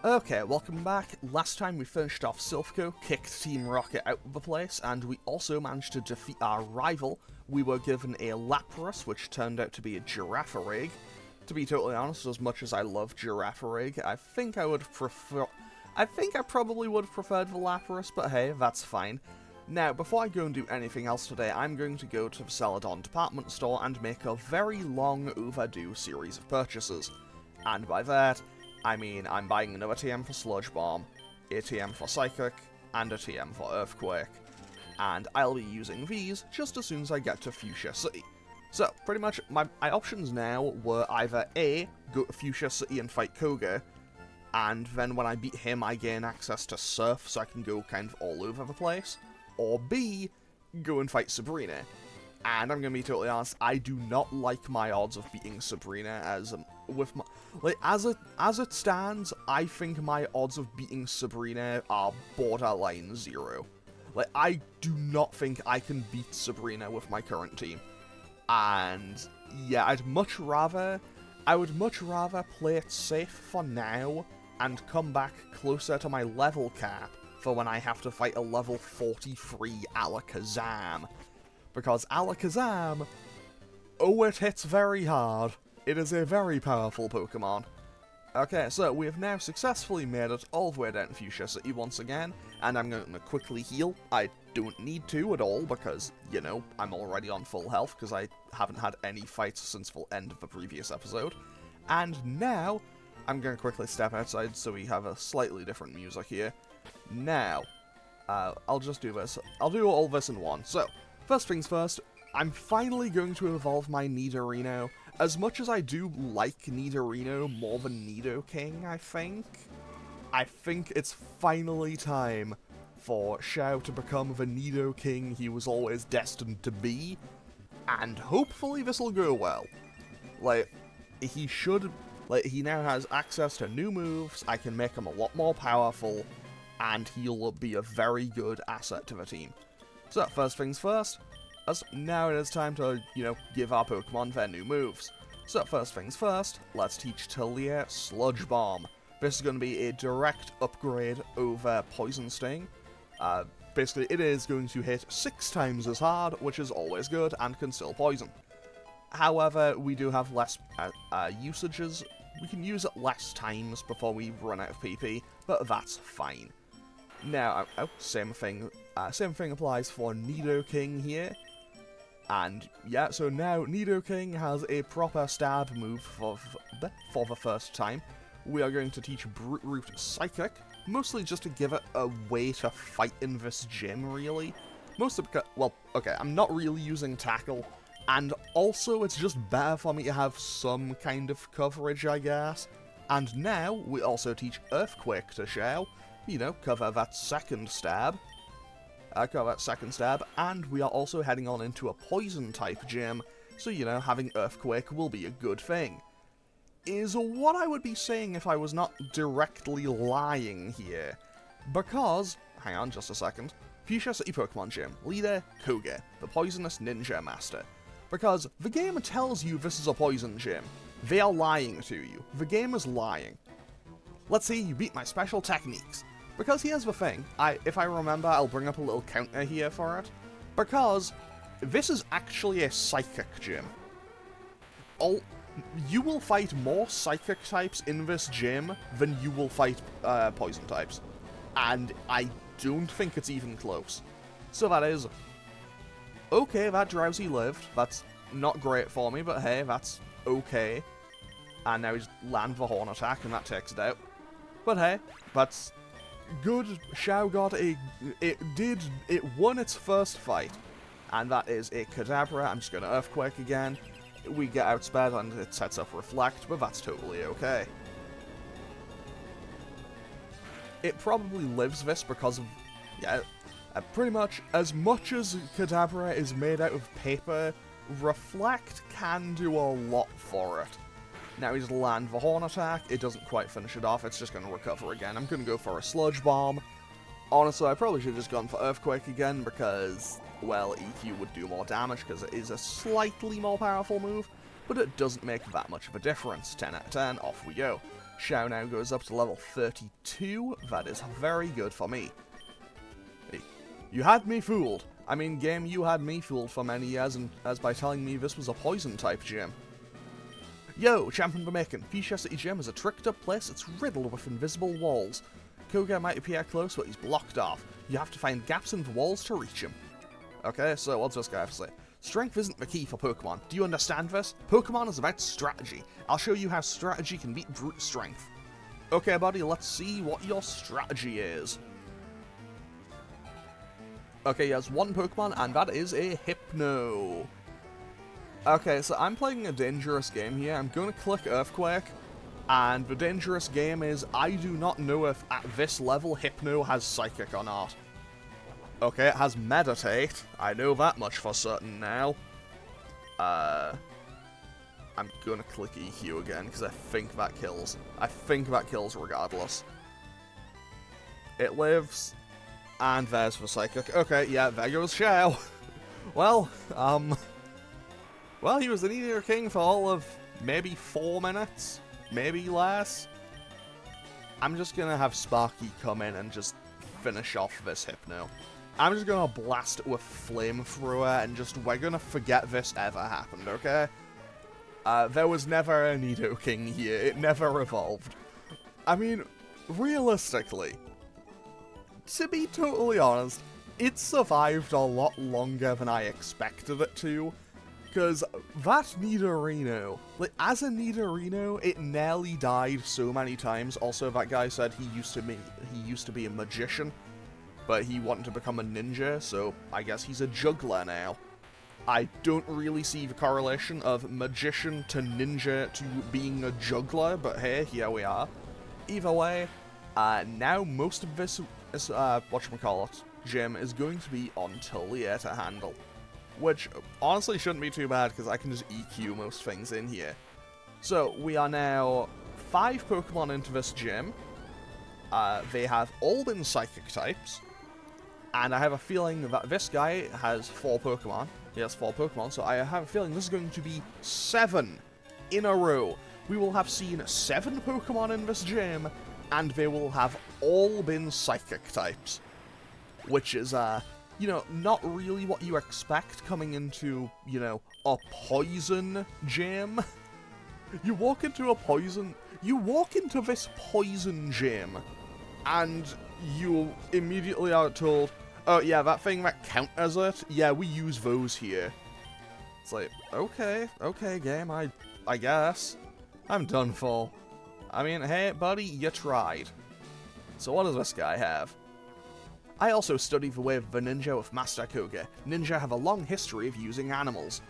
Okay, welcome back. Last time we finished off Slowpoke, kicked Team Rocket out of the place, and we also managed to defeat our rival. We were given a Lapras, which turned out to be a Girafarig. To be totally honest, as much as I love Girafarig, I think I probably would have preferred the Lapras, but hey, that's fine. Now, before I go and do anything else today, I'm going to go to the Celadon department store and make a very long overdue series of purchases. And by that, I mean I'm buying another TM for Sludge Bomb, a TM for Psychic, and a TM for Earthquake. And I'll be using these just as soon as I get to Fuchsia City. So, pretty much, my options now were either A, go to Fuchsia City and fight Koga, and then when I beat him I gain access to Surf so I can go kind of all over the place, or B, go and fight Sabrina. And I'm gonna be totally honest, I do not like my odds of beating Sabrina as it stands. I think my odds of beating Sabrina are borderline 0. I do not think I can beat Sabrina with my current team. And yeah, I would much rather play it safe for now and come back closer to my level cap for when I have to fight a level 43 Alakazam. Because Alakazam, oh, it hits very hard. It is a very powerful Pokemon. Okay, so we have now successfully made it all the way down to Fuchsia City once again, and I'm going to quickly heal. I don't need to at all, because, you know, I'm already on full health, because I haven't had any fights since the end of the previous episode. And now, I'm going to quickly step outside so we have a slightly different music here. Now, I'll just do this. I'll do all this in one. So, first things first, I'm finally going to evolve my Nidorino. As much as I do like Nidorino more than Nidoking, I think it's finally time for Xiao to become the Nidoking he was always destined to be, and hopefully this'll go well. He now has access to new moves, I can make him a lot more powerful, and he'll be a very good asset to the team. So, first things first, as now it is time to, give our Pokemon their new moves. So, first things first, let's teach Talia Sludge Bomb. This is going to be a direct upgrade over Poison Sting. Basically, it is going to hit 6 times as hard, which is always good, and can still poison. However, we do have less usages. We can use it less times before we run out of PP, but that's fine. Now, same thing applies for Nidoking here. And yeah, so now Nidoking has a proper stab move for the first time. We are going to teach Brute Root Psychic, mostly just to give it a way to fight in this gym, really. Mostly because, well, okay, I'm not really using Tackle, and also it's just better for me to have some kind of coverage, I guess. And now, we also teach Earthquake to Xiao, cover that second stab. And we are also heading on into a Poison-type gym, so, having Earthquake will be a good thing. Is what I would be saying if I was not directly lying here. Because, hang on just a second, Fuchsia City Pokemon Gym, leader, Koga, the Poisonous Ninja Master. Because the game tells you this is a poison gym. They are lying to you. The game is lying. Let's see you beat my special techniques. Because here's the thing, if I remember, I'll bring up a little counter here for it. Because this is actually a Psychic gym. You will fight more Psychic types in this gym than you will fight Poison types. And I don't think it's even close. So that is... okay, that Drowsy lived. That's not great for me, but hey, that's okay. And now he's land the Horn attack, and that takes it out. But hey, that's... good. Xiao got it won its first fight, and that is a Kadabra. I'm just going to Earthquake again. We get outsped and it sets up Reflect, but that's totally okay. It probably lives this because of, pretty much as Kadabra is made out of paper, Reflect can do a lot for it. Now he's land the Horn attack, it doesn't quite finish it off, it's just going to recover again. I'm going to go for a Sludge Bomb. Honestly, I probably should have just gone for Earthquake again, because, well, EQ would do more damage, because it is a slightly more powerful move, but it doesn't make that much of a difference. 10 out of 10, off we go. Xiao now goes up to level 32. That is very good for me. Hey, you had me fooled. I mean, game, you had me fooled for many years, and as by telling me this was a poison-type gym. Yo, champion for making. Fuchsia City Gym is a tricked-up place that's riddled with invisible walls. Koga might appear close, but he's blocked off. You have to find gaps in the walls to reach him. Okay, so what's this guy have to say? Strength isn't the key for Pokemon. Do you understand this? Pokemon is about strategy. I'll show you how strategy can beat brute strength. Okay, buddy, let's see what your strategy is. Okay, he has one Pokemon, and that is a Hypno. Okay, so I'm playing a dangerous game here. I'm going to click Earthquake, and the dangerous game is I do not know if at this level Hypno has Psychic or not. Okay, it has Meditate. I know that much for certain now. I'm gonna click EQ again, because I think that kills. I think that kills regardless. It lives, and there's the Psychic. Okay, yeah, there goes Xiao. Well, well, he was an Eater King for all of maybe 4 minutes, maybe less. I'm just gonna have Sparky come in and just finish off this Hypno. I'm just gonna blast it with Flamethrower and we're gonna forget this ever happened, okay? There was never a Nidoking here, it never evolved. I mean, realistically, to be totally honest, it survived a lot longer than I expected it to, because that Nidorino, like, as a Nidorino, it nearly died so many times. Also, that guy said he used to be a magician, but he wanted to become a ninja, so I guess he's a juggler now. I don't really see the correlation of magician to ninja to being a juggler, but hey, here we are. Either way, now most of this whatchamacallit, gym is going to be on Tullier to handle. Which, honestly, shouldn't be too bad, because I can just EQ most things in here. So, we are now 5 Pokemon into this gym. They have all been Psychic types. And I have a feeling that this guy has 4 Pokemon. He has 4 Pokemon, so I have a feeling this is going to be 7 in a row. We will have seen 7 Pokemon in this gym, and they will have all been Psychic types. Which is, you know, not really what you expect coming into, you know, a poison gym. You walk into this poison gym, and you immediately are told, oh yeah, that thing that counters it, yeah, we use those here. It's like, okay, game, I guess. I'm done for. I mean, hey, buddy, you tried. So what does this guy have? I also study the way of the ninja with Master Koga. Ninja have a long history of using animals.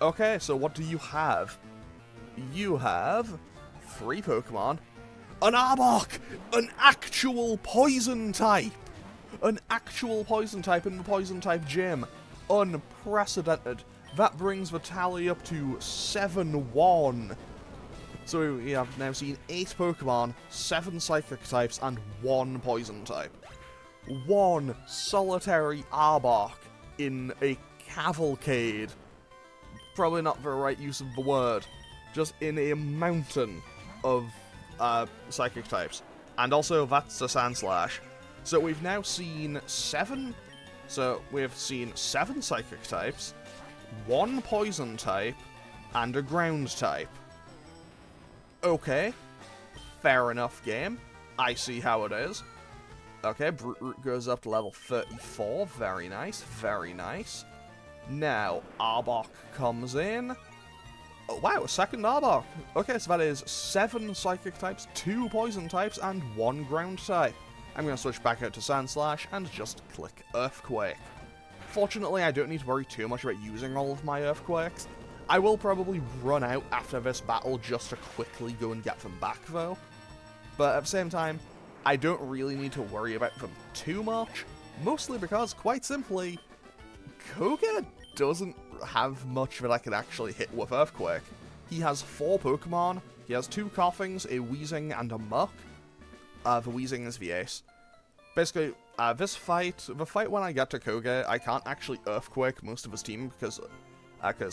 Okay, so what do you have? You have 3 Pokemon. An Arbok! An actual poison type! An actual poison type in the poison type gym. Unprecedented. That brings the tally up to 7-1. So we have now seen 8 Pokemon, 7 Psychic types, and 1 poison type. 1 solitary Arbok in a cavalcade. Probably not the right use of the word. Just in a mountain of Psychic types. And also, that's a Sandslash. So we've now seen 7... So we've seen 7 Psychic types, 1 Poison type, and a Ground type. Okay. Fair enough, game. I see how it is. Okay, Brute Root goes up to level 34. Very nice, very nice. Now, Arbok comes in. Oh, wow, a second Arbok. Okay, so that is 7 Psychic types, 2 Poison types, and 1 Ground type. I'm going to switch back out to Sandslash and just click Earthquake. Fortunately, I don't need to worry too much about using all of my Earthquakes. I will probably run out after this battle just to quickly go and get them back, though. But at the same time, I don't really need to worry about them too much, mostly because, quite simply, Koga doesn't have much that I can actually hit with Earthquake. He has 4 Pokemon, he has 2 Coughings, a Weezing, and a Muck. The Weezing is the ace. Basically, the fight when I get to Koga, I can't actually Earthquake most of his team because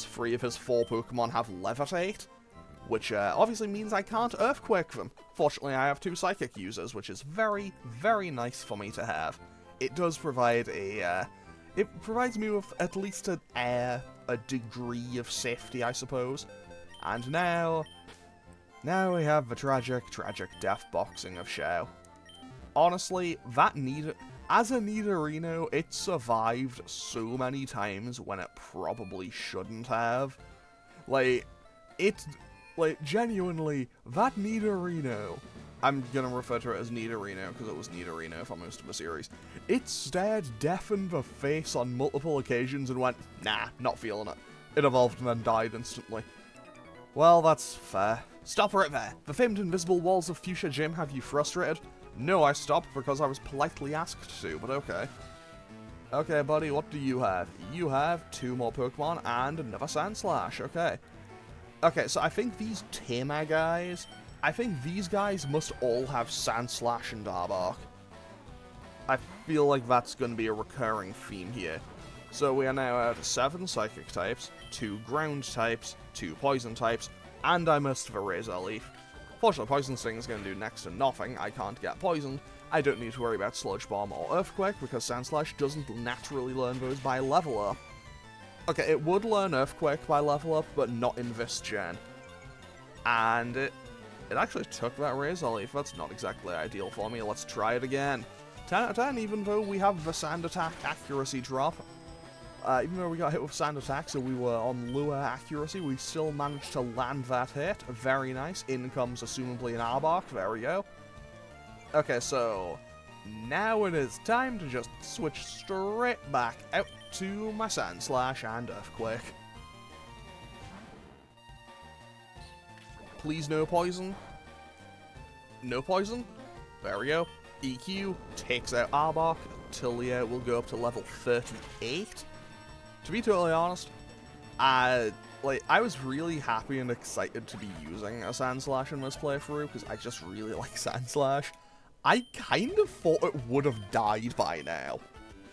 3 of his 4 Pokemon have Levitate, which obviously means I can't Earthquake them. Fortunately, I have 2 Psychic users, which is very, very nice for me to have. It does provide a, it provides me with at least a degree of safety, I suppose. And now we have the tragic death boxing of Shao. Honestly, as a Nidorino, it survived so many times when it probably shouldn't have. Genuinely, that Nidorino, I'm gonna refer to it as Nidorino because it was Nidorino for most of the series, it stared death in the face on multiple occasions and went, nah, not feeling it. It evolved and then died instantly. Well, that's fair. Stop right there. The famed invisible walls of Fuchsia Gym have you frustrated? No, I stopped because I was politely asked to, but okay. Okay, buddy, what do you have? You have 2 more Pokemon and another Sandslash, okay. Okay, so I think these Tamer guys, I think these guys must all have Sandslash and Arbok. I feel like that's going to be a recurring theme here. So we are now at 7 Psychic types, 2 Ground types, 2 Poison types, and I missed the Razor Leaf. Fortunately, Poison Sting is going to do next to nothing. I can't get poisoned. I don't need to worry about Sludge Bomb or Earthquake because Sandslash doesn't naturally learn those by level up. Okay, it would learn Earthquake by level up, but not in this gen. And it actually took that Razor Leaf. That's not exactly ideal for me. Let's try it again. 10 out of 10, even though we have the Sand Attack accuracy drop. Even though we got hit with Sand Attack, so we were on lower accuracy, we still managed to land that hit. Very nice. In comes, assumably, an Arbok. There we go. Okay, so now it is time to just switch straight back out to my Sandslash and Earthquake. Please no poison. No poison. There we go. EQ takes out Arbok. Tilia will go up to level 38. To be totally honest, I was really happy and excited to be using a Sandslash in this playthrough, because I just really like Sandslash. I kind of thought it would have died by now.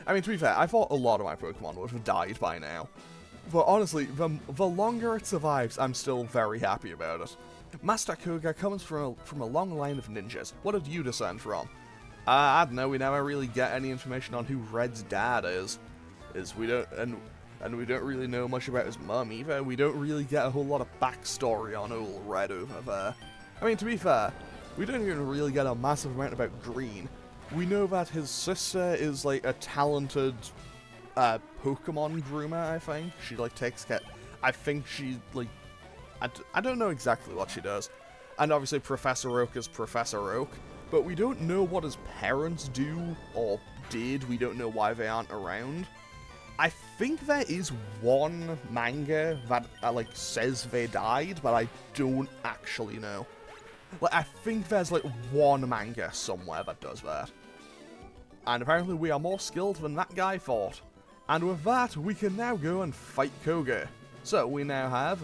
I mean, to be fair, I thought a lot of my Pokemon would have died by now. But honestly, the longer it survives, I'm still very happy about it. Master Koga comes from a long line of ninjas. What did you descend from? I don't know, we never really get any information on who Red's dad is. And we don't really know much about his mum either. We don't really get a whole lot of backstory on old Red over there. I mean, to be fair, we don't even really get a massive amount about Green. We know that his sister is, like, a talented Pokemon groomer, I think. She, like, takes care... I think she, like... I don't know exactly what she does. And obviously Professor Oak is Professor Oak. But we don't know what his parents do, or did. We don't know why they aren't around. I think there is one manga that, like, says they died, but I don't actually know. Like, I think there's, like, one manga somewhere that does that. And apparently we are more skilled than that guy thought. And with that, we can now go and fight Koga. So, we now have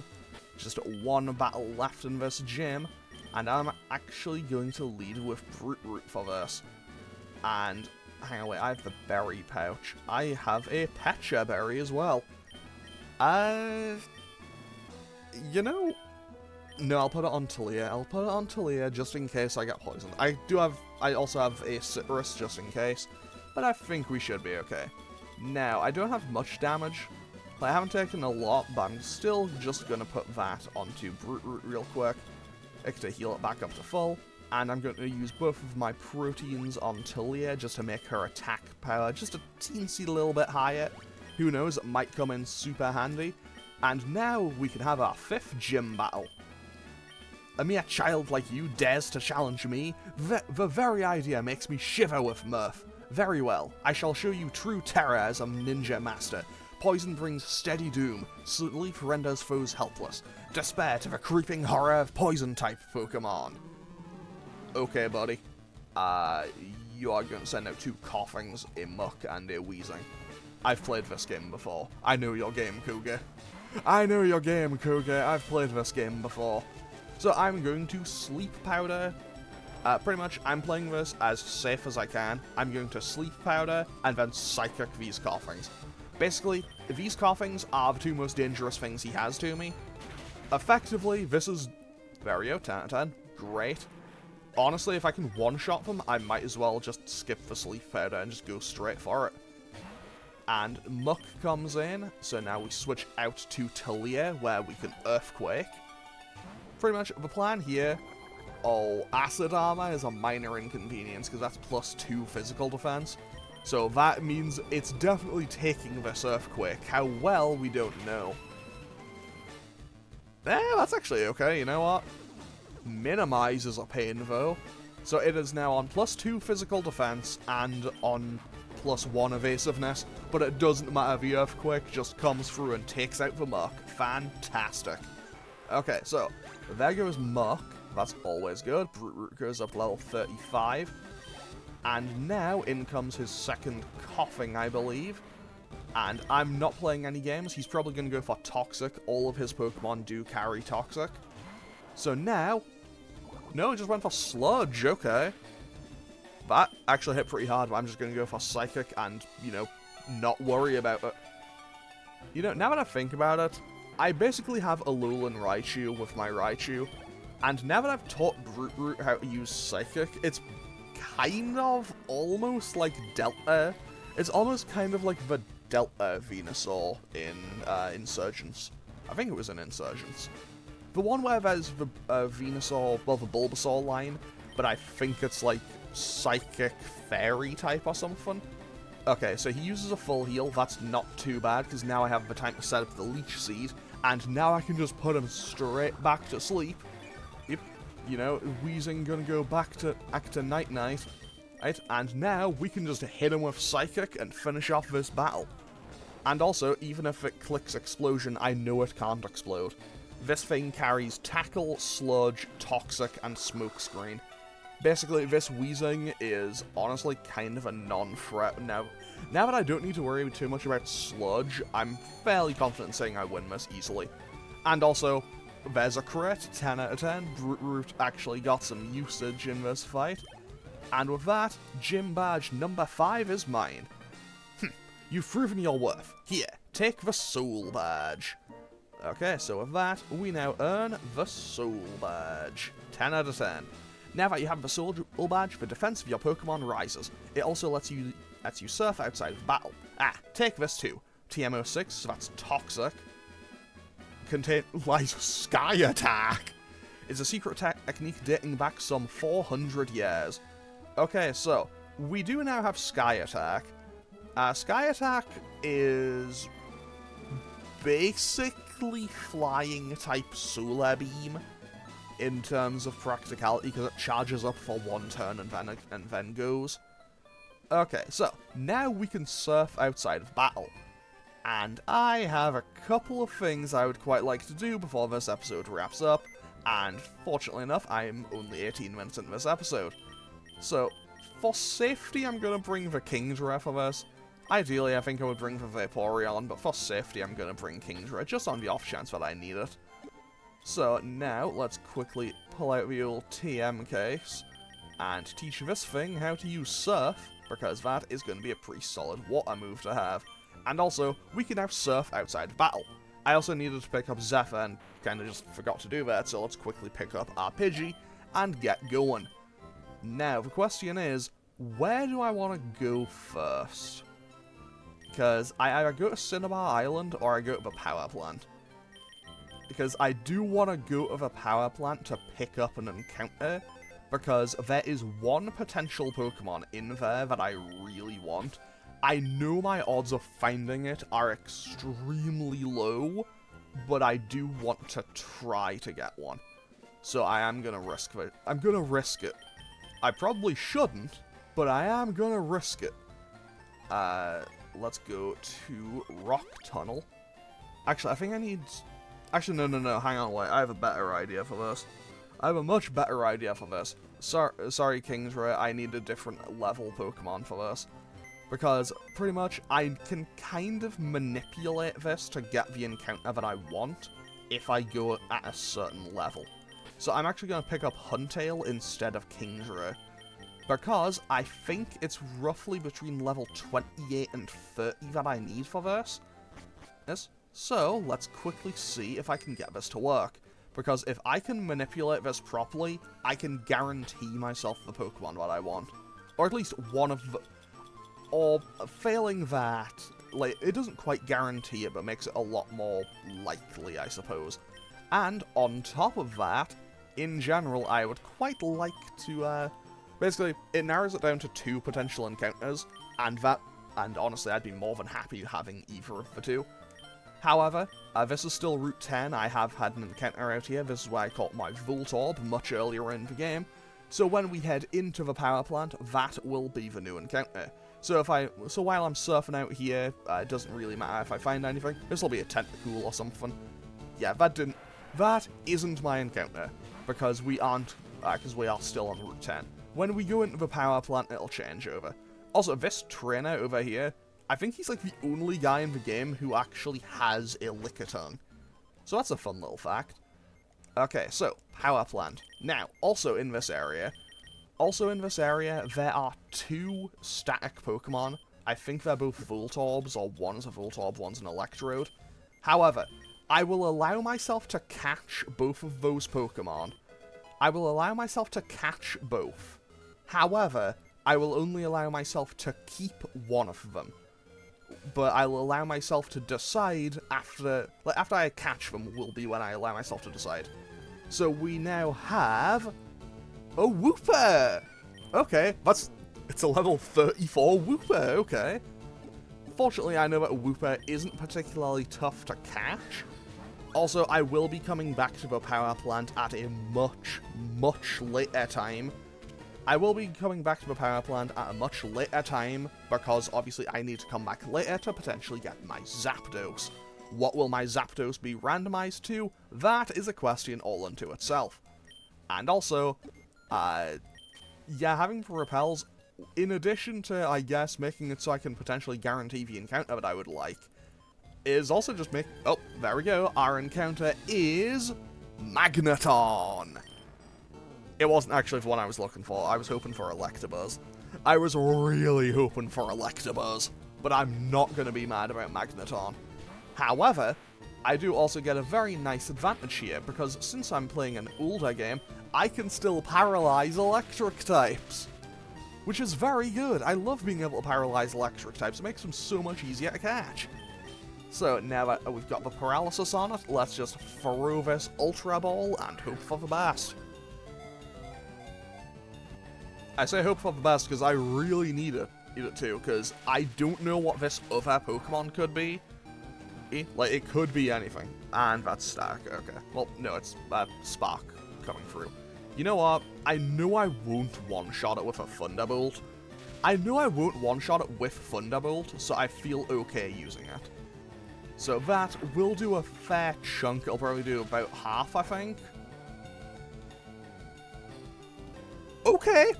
just 1 battle left in this gym, and I'm actually going to lead with Brute Root for this. And... hang on, wait, I have the berry pouch. I have a Pecha berry as well. You know... no, I'll put it on Tilia. I'll put it on Tilia just in case I get poisoned. I also have a Citrus just in case, but I think we should be okay. Now, I don't have much damage. I haven't taken a lot, but I'm still just gonna put that onto Brute Root real quick to heal it back up to full. And I'm going to use both of my proteins on Tilia just to make her attack power just a teensy little bit higher. Who knows, it might come in super handy. And now we can have our 5th gym battle. A mere child like you dares to challenge me? The very idea makes me shiver with mirth. Very well, I shall show you true terror as a ninja master. Poison brings steady doom. Sleep renders foes helpless. Despair to the creeping horror of poison-type Pokemon. Okay, buddy. You are going to send out 2 Coughings, a Muck, and a Wheezing. I've played this game before. I know your game, Koga. I know your game, Koga. I've played this game before. So I'm going to Sleep Powder. Pretty much, I'm playing this as safe as I can. I'm going to Sleep Powder, and then Psychic these Coughings. Basically, these Coughings are the 2 most dangerous things he has to me. Effectively, this is Vario, 10 out of 10. Great. Honestly, if I can one-shot them, I might as well just skip the sleep powder and just go straight for it. And Muck comes in, so now we switch out to Talia, where we can Earthquake. Pretty much the plan here, Acid Armor is a minor inconvenience, because that's +2 physical defense. So that means it's definitely taking this Earthquake. How well, we don't know. That's actually okay, you know what? Minimize is a pain, though. So it is now on +2 physical defense and on +1 evasiveness, but it doesn't matter, the Earthquake just comes through and takes out the Muck. Fantastic. Okay, so there goes Muck. That's always good. Brute Root goes up to level 35. And now in comes his second Coughing, I believe. And I'm not playing any games. He's probably going to go for Toxic. All of his Pokemon do carry Toxic. So now... No, he just went for Sludge. Okay. That actually hit pretty hard, but I'm just going to go for Psychic and, you know, not worry about it. You know, now that I think about it, I basically have Alolan Raichu with my Raichu. And now that I've taught Brute Root how to use Psychic, it's kind of almost like Delta. It's almost kind of like the Delta Venusaur in Insurgents. I think it was in Insurgents. The one where there's the Venusaur, well, the Bulbasaur line, but I think it's like Psychic Fairy type or something. Okay, so he uses a full heal. That's not too bad, because now I have the time to set up the Leech Seed, and now I can just put him straight back to sleep. Yep, you know, Wheezing gonna go back to night-night. Right, and now we can just hit him with Psychic and finish off this battle. And also, even if it clicks Explosion, I know it can't explode. This thing carries Tackle, Sludge, Toxic, and Smokescreen. Basically, this Wheezing is honestly kind of a non-threat. Now that I don't need to worry too much about Sludge, I'm fairly confident saying I win this easily. And also, there's a crit, 10 out of 10. Brute Root actually got some usage in this fight. And with that, Gym Badge number 5 is mine. You've proven your worth. Here, take the Soul Badge. Okay, so with that, we now earn the Soul Badge. 10 out of 10. Now that you have the Soul Badge, the defense of your Pokemon rises. It also lets you surf outside of battle. Take this too. TM06, so that's Toxic. Lies Sky Attack. It's a secret technique dating back some 400 years. Okay, so, we do now have Sky Attack. Sky Attack is basically flying type Solar Beam in terms of practicality, because it charges up for one turn and then goes. Okay, so, now we can surf outside of battle. And I have a couple of things I would quite like to do before this episode wraps up, and fortunately enough, I'm only 18 minutes into this episode. So, for safety, I'm going to bring the Kingdra for this. Ideally, I think I would bring the Vaporeon, but for safety, I'm going to bring Kingdra, just on the off chance that I need it. So, now, let's quickly pull out the old TM case, and teach this thing how to use Surf, because that is going to be a pretty solid water move to have. And also, we can now surf outside of battle. I also needed to pick up Zephyr and kind of just forgot to do that, so let's quickly pick up our Pidgey and get going. Now, the question is, where do I want to go first? Because I either go to Cinnabar Island or I go to the power plant. Because I do want to go to the power plant to pick up an encounter, because there is one potential Pokemon in there that I really want. I know my odds of finding it are extremely low, but I do want to try to get one. So I am going to risk it. I'm going to risk it. I probably shouldn't, but I am going to risk it. Let's go to Rock Tunnel. Actually, I think I need... Actually, no, hang on, wait. I have a better idea for this. I have a much better idea for this. Sorry, Kingdra, I need a different level Pokemon for this. Because, pretty much, I can kind of manipulate this to get the encounter that I want if I go at a certain level. So I'm actually going to pick up Huntail instead of Kingdra, because I think it's roughly between level 28 and 30 that I need for this. So, let's quickly see if I can get this to work. Because if I can manipulate this properly, I can guarantee myself the Pokemon that I want. Or at least one of the... Or failing that, like, it doesn't quite guarantee it, but makes it a lot more likely, I suppose. And on top of that, in general, I would quite like to, basically, it narrows it down to 2 potential encounters, and honestly, I'd be more than happy having either of the 2. However, this is still Route 10, I have had an encounter out here, this is where I caught my Voltorb much earlier in the game, so when we head into the power plant, that will be the new encounter. So while I'm surfing out here, it doesn't really matter if I find anything, this will be a tentacool or something. Yeah, that isn't my encounter, because we are still on Route 10. When we go into the power plant, it'll change over. Also, this trainer over here, I think he's like the only guy in the game who actually has a Lickitung. So that's a fun little fact. Okay, so, power plant. Now, also in this area, there are 2 static Pokemon. I think they're both Voltorbs, or one's a Voltorb, one's an Electrode. However, I will allow myself to catch both of those Pokemon. I will allow myself to catch both. However, I will only allow myself to keep one of them. But I will allow myself to decide after I catch them will be when I allow myself to decide. So we now have a Wooper! Okay, it's a level 34 Wooper, okay. Fortunately, I know that a Wooper isn't particularly tough to catch. Also, I will be coming back to the power plant at a much, much later time. Because obviously I need to come back later to potentially get my Zapdos. What will my Zapdos be randomized to? That is a question all unto itself. And also, yeah, having the repels, in addition to, I guess, making it so I can potentially guarantee the encounter that I would like, is also just oh, there we go, our encounter is Magneton! It wasn't actually the one I was looking for, I was hoping for Electabuzz. I was really hoping for Electabuzz, but I'm not going to be mad about Magneton. However, I do also get a very nice advantage here, because since I'm playing an older game, I can still paralyze electric types. Which is very good, I love being able to paralyze electric types, it makes them so much easier to catch. So now that we've got the paralysis on it, let's just throw this Ultra Ball and hope for the best. I say hope for the best because I really need it too, because I don't know what this other Pokemon could be. Like, it could be anything. And that's Stack, okay. Well, no, it's Spark coming through. You know what? I know I won't one-shot it with a Thunderbolt. I know I won't one-shot it with Thunderbolt, so I feel okay using it. So that will do a fair chunk. It'll probably do about half, I think. Okay.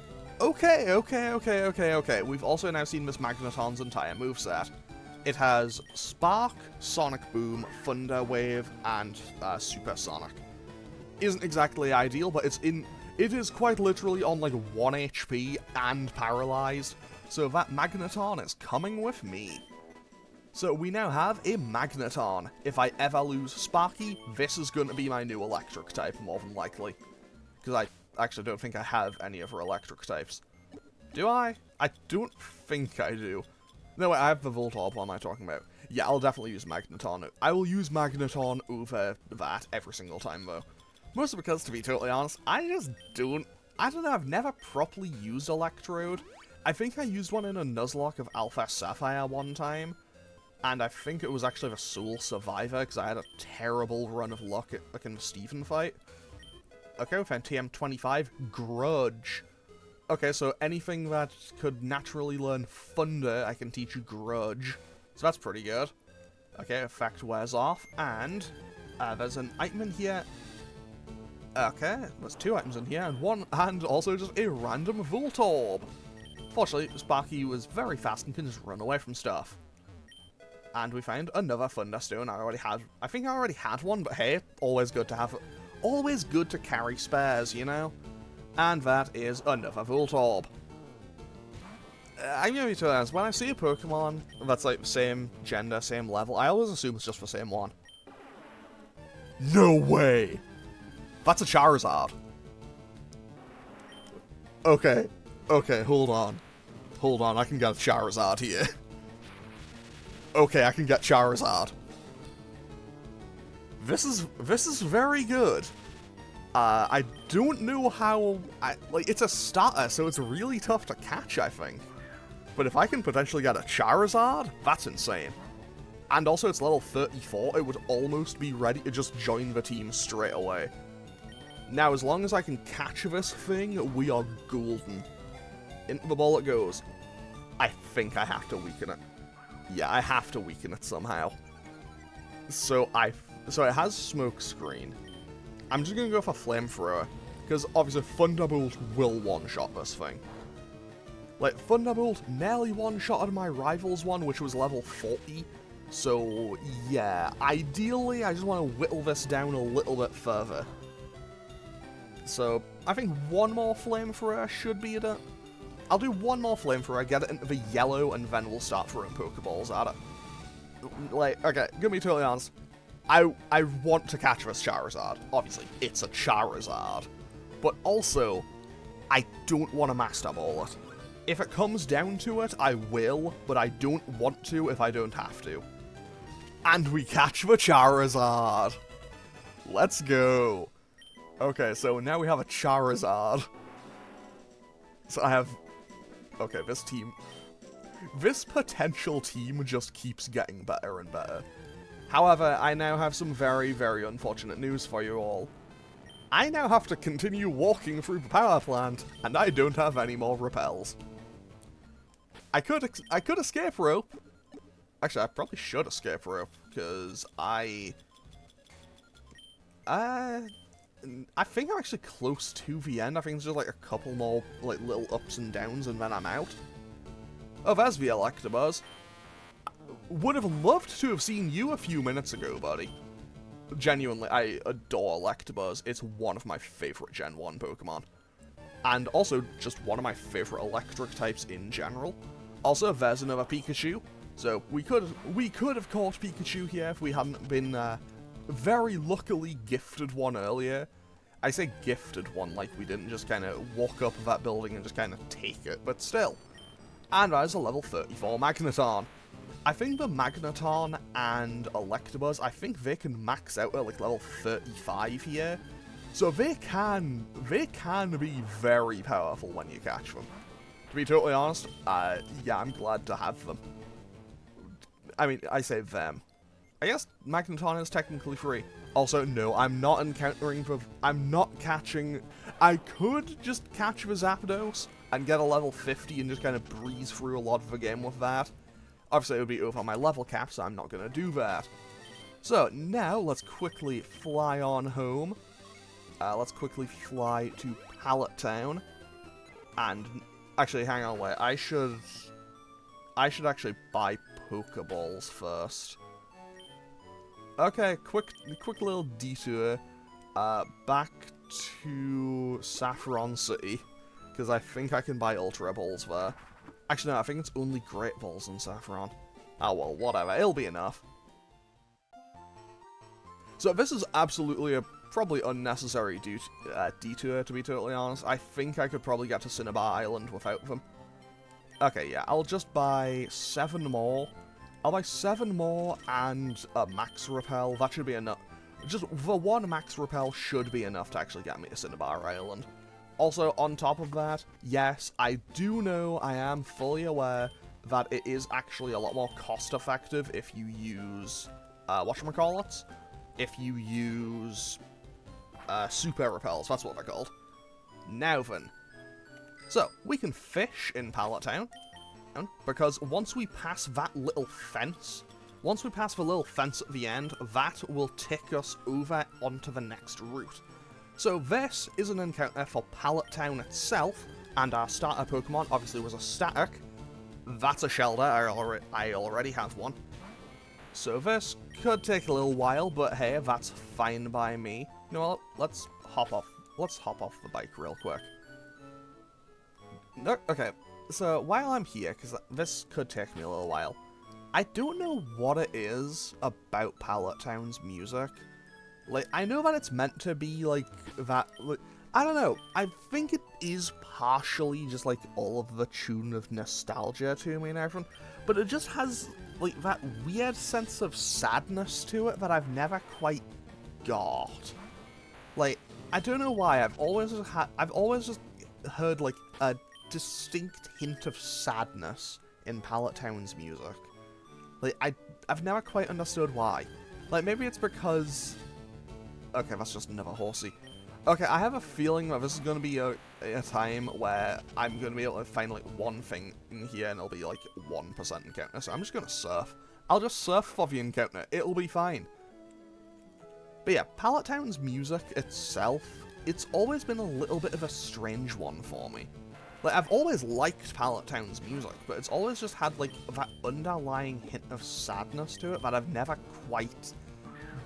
We've also now seen this Magneton's entire moveset. It has Spark, Sonic Boom, Thunder Wave, and Supersonic. Isn't exactly ideal, but it is quite literally on like 1 HP and paralyzed. So that Magneton is coming with me. So we now have a Magneton. If I ever lose Sparky, this is going to be my new electric type, more than likely. Because I actually don't think I have any other electric types. Do I? I don't think I do. No, wait, I have the Voltorb, what am I talking about? Yeah, I'll definitely use Magneton. I will use Magneton over that every single time, though. Mostly because, to be totally honest, I don't know, I've never properly used Electrode. I think I used one in a Nuzlocke of Alpha Sapphire one time. And I think it was actually the sole survivor, because I had a terrible run of luck at, in the Steven fight. Okay, we found TM25, Grudge. Okay, so anything that could naturally learn Thunder, I can teach you Grudge. So that's pretty good. Okay, effect wears off, and there's an item in here. Okay, there's 2 items in here, and also just a random Voltorb. Fortunately, Sparky was very fast and can just run away from stuff. And we found another Thunderstone. I think I already had one, but hey, always good to have, always good to carry spares, you know? And that is another Voltorb. I'm gonna be totally honest, when I see a Pokemon that's like same gender, same level, I always assume it's just the same one. No way! That's a Charizard. Okay. Okay, hold on. Hold on, I can get a Charizard here. Okay, I can get Charizard. This is very good. I don't know how... like, it's a starter, so it's really tough to catch, I think. But if I can potentially get a Charizard, that's insane. And also, it's level 34, it would almost be ready to just join the team straight away. Now, as long as I can catch this thing, we are golden. Into the ball it goes. I think I have to weaken it. Yeah, I have to weaken it somehow. So it has Smoke Screen. I'm just gonna go for Flamethrower, because obviously Thunderbolt will one-shot this thing. Like, Thunderbolt nearly one-shotted my Rivals one, which was level 40. So, yeah, ideally I just want to whittle this down a little bit further. So, I think one more Flamethrower should be it. I'll do one more Flamethrower, get it into the yellow, and then we'll start throwing Pokeballs at it. Like, okay, gonna be totally honest. I want to catch this Charizard. Obviously, it's a Charizard. But also, I don't want to Master Ball it. If it comes down to it, I will, but I don't want to if I don't have to. And we catch the Charizard! Let's go! Okay, so now we have a Charizard. So I have... okay, this potential team just keeps getting better and better. However, I now have some very, very unfortunate news for you all. I now have to continue walking through the power plant, and I don't have any more repels. I could escape rope. Actually, I probably should escape rope, because I think I'm actually close to the end. I think there's just like a couple more like little ups and downs, and then I'm out. Oh, there's the Electabuzz. Would have loved to have seen you a few minutes ago, buddy. Genuinely, I adore Electabuzz. It's one of my favorite Gen 1 Pokemon. And also, just one of my favorite electric types in general. Also, there's another Pikachu. So, we could have caught Pikachu here if we hadn't been very luckily gifted one earlier. I say gifted one, like we didn't just kind of walk up that building and just kind of take it, but still. And there's a level 34 Magneton. I think the Magneton and Electabuzz, I think they can max out at like level 35 here. So they can be very powerful when you catch them. To be totally honest, yeah, I'm glad to have them. I mean, I say them. I guess Magneton is technically free. Also, no, I'm not catching... I could just catch the Zapdos and get a level 50 and just kind of breeze through a lot of the game with that. Obviously, it would be over my level cap, so I'm not going to do that. So, now, let's quickly fly on home. Let's quickly fly to Pallet Town. And, actually, hang on, wait. I should actually buy Pokeballs first. Okay, quick little detour. Back to Saffron City. Because I think I can buy Ultra Balls there. Actually, no, I think it's only Great Balls in Saffron. Oh well, whatever, it'll be enough. So this is absolutely a probably unnecessary detour, to be totally honest. I think I could probably get to Cinnabar Island without them. Okay, yeah, I'll just buy 7 more. I'll buy 7 more and a Max Repel. That should be enough. Just the 1 Max Repel should be enough to actually get me to Cinnabar Island. Also, on top of that, yes, I do know, I am fully aware that it is actually a lot more cost-effective if you use, whatchamacallits? If you use, Super Repels, that's what they're called. Now then. So, we can fish in Pallet Town, because once we pass that little fence, once we pass the little fence at the end, that will tick us over onto the next route. So this is an encounter for Pallet Town itself, and our starter Pokemon obviously was a Psyduck. That's a Shellder, I already have one. So this could take a little while, but hey, that's fine by me. You know what, let's hop off the bike real quick. No, okay, so while I'm here, because this could take me a little while, I don't know what it is about Pallet Town's music. Like, I know that it's meant to be, like, that, like, I don't know, I think it is partially just, like, all of the tune of nostalgia to me and everything, but it just has, like, that weird sense of sadness to it that I've never quite got. Like, I don't know why, I've always just heard, like, a distinct hint of sadness in Pallet Town's music. Like, I've never quite understood why. Like, maybe it's because... Okay, that's just another horsey. Okay, I have a feeling that this is going to be a time where I'm going to be able to find, like, one thing in here and it'll be, like, 1% encounter. So I'm just going to surf. I'll just surf for the encounter. It'll be fine. But yeah, Pallet Town's music itself, it's always been a little bit of a strange one for me. Like, I've always liked Pallet Town's music, but it's always just had, like, that underlying hint of sadness to it that I've never quite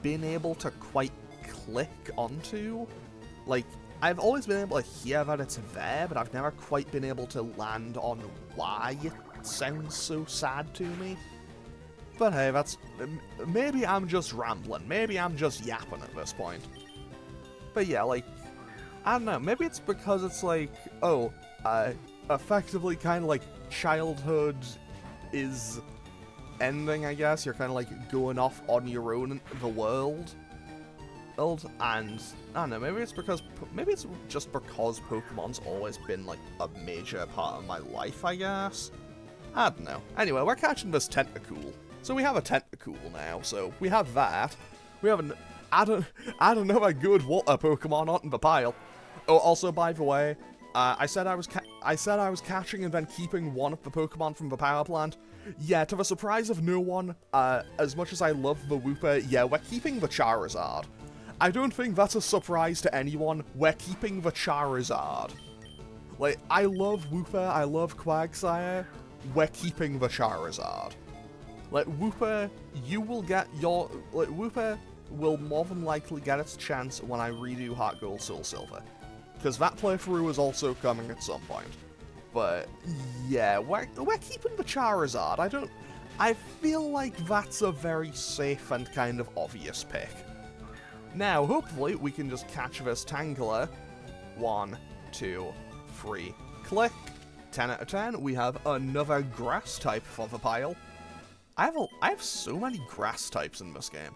been able to quite click onto. Like, I've always been able to hear that it's there, but I've never quite been able to land on why it sounds so sad to me. But hey, that's... maybe I'm just rambling. Maybe I'm just yapping at this point. But yeah, like... I don't know, maybe it's because it's like, oh, effectively kind of like childhood is ending, I guess. You're kind of like going off on your own in the world. And, I don't know, maybe it's just because Pokemon's always been like a major part of my life, I guess. I don't know. Anyway, we're catching this Tentacool. So we have a Tentacool now, so we have that. We have an... I don't know a good water Pokemon on the pile. Oh, also, by the way, I said I was catching and then keeping one of the Pokemon from the power plant. Yeah, to the surprise of no one, as much as I love the Wooper, yeah, we're keeping the Charizard. I don't think that's a surprise to anyone. We're keeping the Charizard. Like, I love Wooper, I love Quagsire. We're keeping the Charizard. Like, Wooper, you will get your... Like, Wooper will more than likely get its chance when I redo Heart Gold Soul Silver. Because that playthrough is also coming at some point. But, yeah, we're keeping the Charizard. I feel like that's a very safe and kind of obvious pick. Now, hopefully, we can just catch this Tangela. 1, 2, 3, click. 10 out of 10. We have another grass type for the pile. I have so many grass types in this game.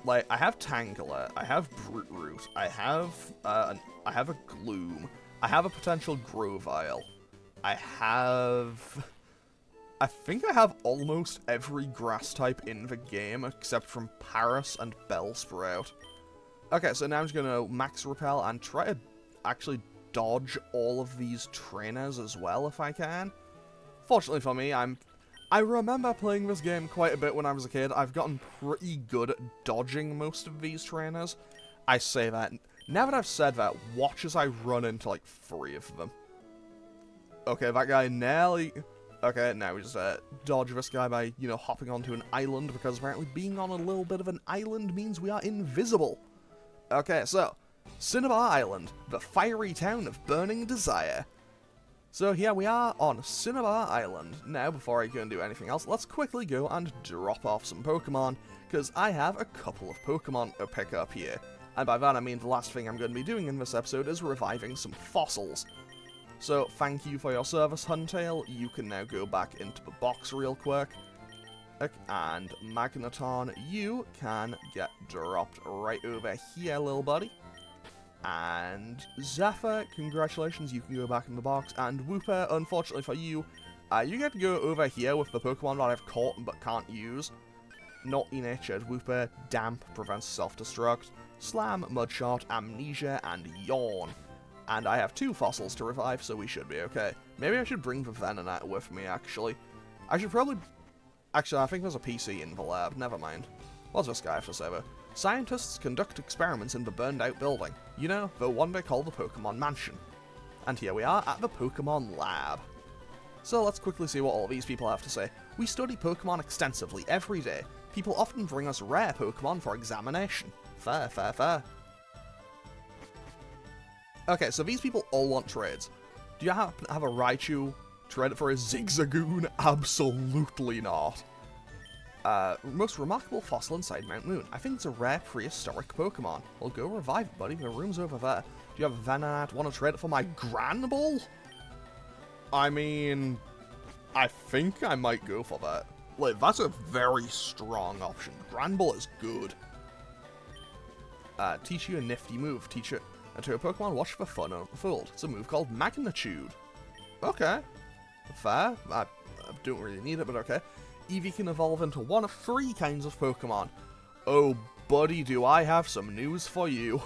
Like, I have Tangela, I have Brute Root, I have a Gloom, I have a potential Grovyle, I think I have almost every grass type in the game except from Paris and Bellsprout. Okay, so now I'm just gonna max repel and try to actually dodge all of these trainers as well if I can. Fortunately for me, I remember playing this game quite a bit when I was a kid. I've gotten pretty good at dodging most of these trainers. I say that. Now that I've said that, watch as I run into like 3 of them. Okay, that guy nearly... Okay, now we just dodge this guy by, you know, hopping onto an island, because apparently being on a little bit of an island means we are invisible. Okay, so, Cinnabar Island, the fiery town of burning desire. So here we are on Cinnabar Island. Now, before I go and do anything else, let's quickly go and drop off some Pokemon, because I have a couple of Pokemon to pick up here. And by that I mean the last thing I'm going to be doing in this episode is reviving some fossils. So, thank you for your service, Huntail. You can now go back into the box real quick. And Magneton, you can get dropped right over here, little buddy. And Zephyr, congratulations, you can go back in the box. And Wooper, unfortunately for you, you get to go over here with the Pokemon that I've caught but can't use. Naughty-natured Wooper, Damp, prevents self-destruct, Slam, Mudshot, Amnesia, and Yawn. And I have 2 fossils to revive, so we should be okay. Maybe I should bring the Venonat with me, actually. I should probably... Actually, I think there's a PC in the lab, never mind. What's this guy have to say though? Scientists conduct experiments in the burned-out building. You know, the one they call the Pokemon Mansion. And here we are at the Pokemon Lab. So let's quickly see what all these people have to say. We study Pokemon extensively every day. People often bring us rare Pokemon for examination. Fair, fair, fair. Okay, so these people all want trades. Do you happen to have a Raichu? Trade it for a Zigzagoon? Absolutely not. Most remarkable fossil inside Mount Moon. I think it's a rare prehistoric Pokemon. Well, go revive it, buddy. The room's over there. Do you have a Venonat? Want to trade it for my Granbull? I mean, I think I might go for that. Like, that's a very strong option. Granbull is good. Teach you a nifty move. Teach it to a Pokemon. Watch for fun unfold. It's a move called Magnitude. Okay. Fair. I don't really need it, but okay. Eevee can evolve into one of 3 kinds of Pokemon. Oh, buddy, do I have some news for you.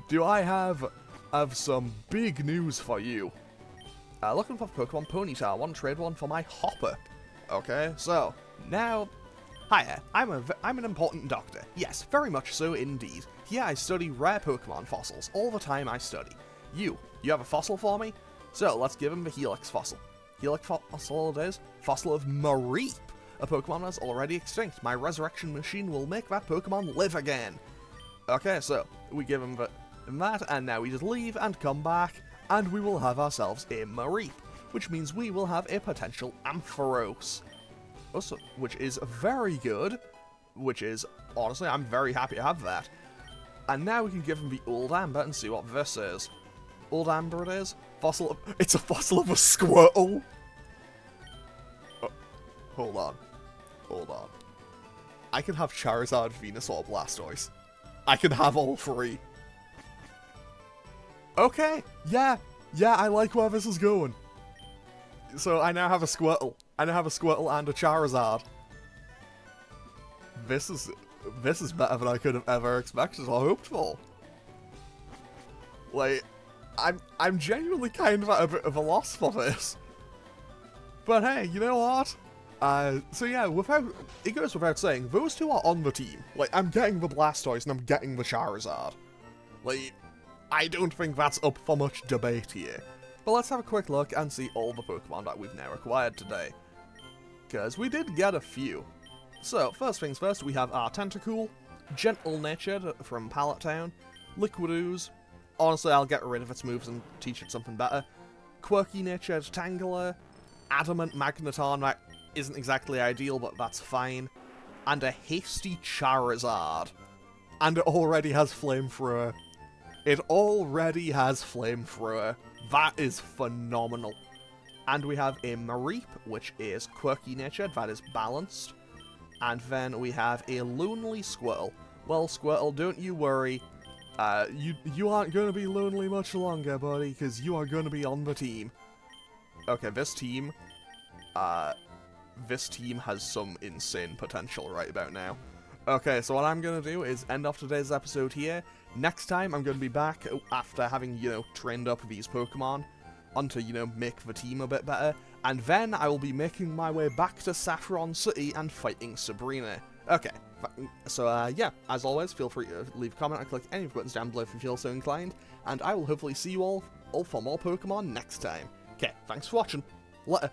Do I have some big news for you. Looking for Pokemon Ponyta. Want to trade one for my Hopper. Okay, so, now... Hiya, I'm an important doctor. Yes, very much so indeed. Here I study rare Pokemon fossils. All the time I study. You have a fossil for me? So, let's give him the Helix fossil. Helix fossil it is. Fossil of Mareep. A Pokemon that's already extinct. My resurrection machine will make that Pokemon live again. Okay, so, we give him that, and now we just leave and come back, and we will have ourselves a Mareep, which means we will have a potential Ampharos. Also, which is very good, which is, honestly, I'm very happy to have that. And now we can give him the Old Amber and see what this is. Old Amber it is. Fossil of, it's a fossil of a Squirtle! Oh, hold on. I can have Charizard, Venusaur, Blastoise. I can have all 3. Okay, yeah, I like where this is going. So I now have a Squirtle. I now have a Squirtle and a Charizard. This is better than I could have ever expected or hoped for. Like, I'm genuinely kind of at a bit of a loss for this. But hey, you know what? So yeah, it goes without saying, those 2 are on the team. Like, I'm getting the Blastoise and I'm getting the Charizard. Like, I don't think that's up for much debate here. But let's have a quick look and see all the Pokemon that we've now acquired today. Because we did get a few. So, first things first, we have our Tentacool, Gentle-Natured from Pallet Town, Liquidooze, honestly I'll get rid of its moves and teach it something better, Quirky-Natured Tangela, Adamant Magneton, that isn't exactly ideal but that's fine, and a Hasty Charizard. And it already has Flamethrower. That is phenomenal. And we have a Mareep, which is Quirky-Natured, that is balanced. And then we have a Lonely Squirtle. Well, Squirtle, don't you worry. You aren't going to be lonely much longer, buddy, because you are going to be on the team. Okay, this team has some insane potential right about now. Okay, so what I'm going to do is end off today's episode here. Next time, I'm going to be back after having, trained up these Pokemon onto, make the team a bit better. And then I will be making my way back to Saffron City and fighting Sabrina. Okay, so, yeah, as always, feel free to leave a comment and click any of the buttons down below if you feel so inclined. And I will hopefully see you all for more Pokemon next time. Okay, thanks for watching. Later.